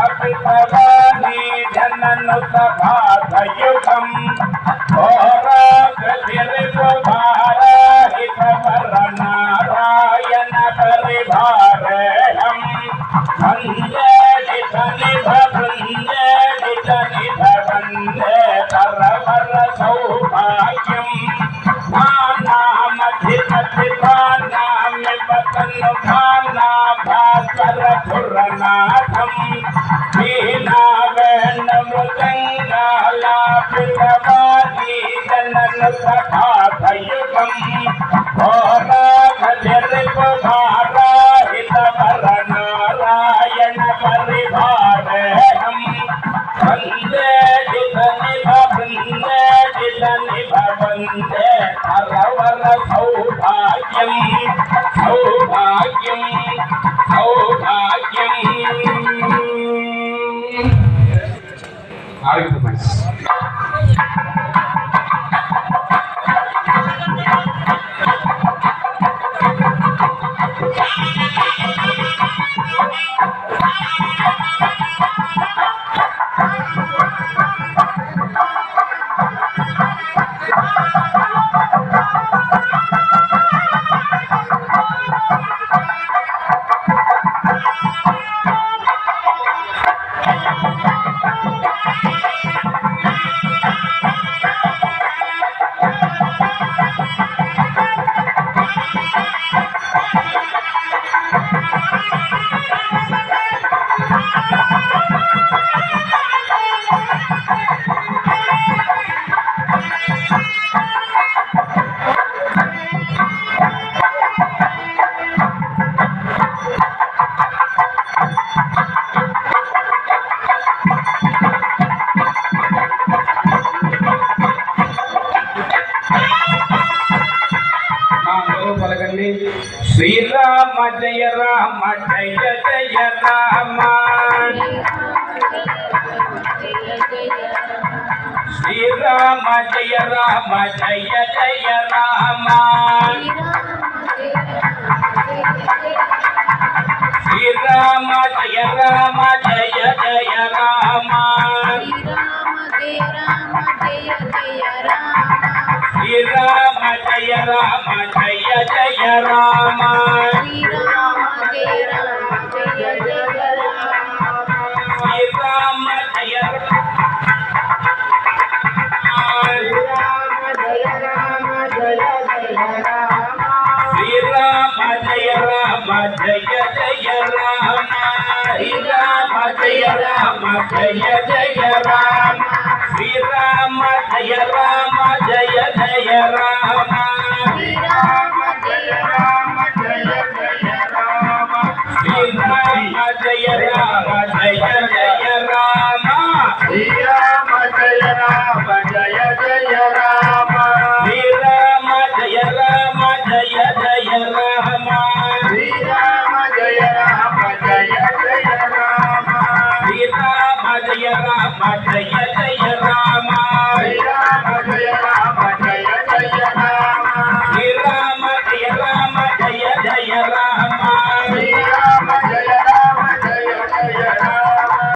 मृदंगालापितवाणी जननुतभातयुगम् घोरागतिर्वभाराहितवरनारायण परिभारेहम् वन्दे निधनिधवन्दे निधनिधवन्दे तरवर सौभाग्यम् भास्करधुरनाथम् वीणावेणमृदंगालापितवाणी जननुतभातयुगम् घोरागतिर्वभाराहितवरनारायण परिभारेहम् वन्दे निधनिधवन्दे निधनिधवन्दे तरवर सौभाग्यम् सौभाग्यम् सौभाग्यम् శ్రీరామ జయ రామ జయ జయ రామ శ్రీరామ జయ రామ జయ జయ రామ శ్రీరామ జయ రామ జయ జయ రామ శ్రీరామ జయ రామ జయ జయ రామ శ్రీరామ జయ శ్రీరామ జయ రామ జయ జయ రామ శ్రీరామ జయ రామ జయ జయ రామ